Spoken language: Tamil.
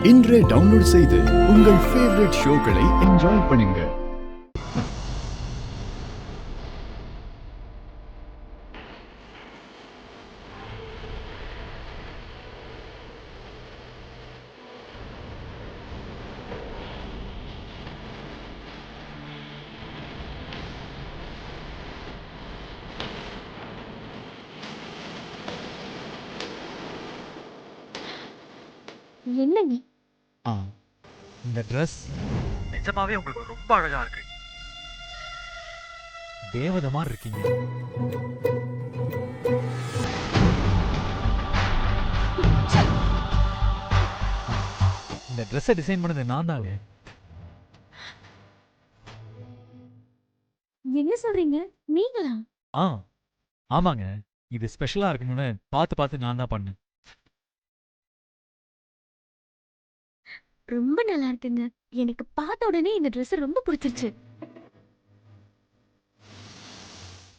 இன்றே டவுன்லோட் செய்து உங்கள் ஃபேவரட் ஷோக்களை என்ஜாய் பண்ணுங்க. என்னங்க ஆ இந்த ட்ரெஸ் நிஜமாவே உங்களுக்கு ரொம்ப அழகா இருக்கு. தேவதை மாதிரி இருக்கீங்க. இந்த ட்ரெஸ்ஸை டிசைன் பண்ணது நான் தாங்க. என்ன சொல்றீங்க? நீங்களா? ஆ ஆமாங்க, இது ஸ்பெஷலா இருக்கணும்னு பார்த்து பார்த்து நான் தான் பண்ணேன். ரொம்ப நல்லா இருக்குங்க. எனக்கு பார்த்த உடனே இந்த Dress ரொம்ப பிடிச்சிருச்சு.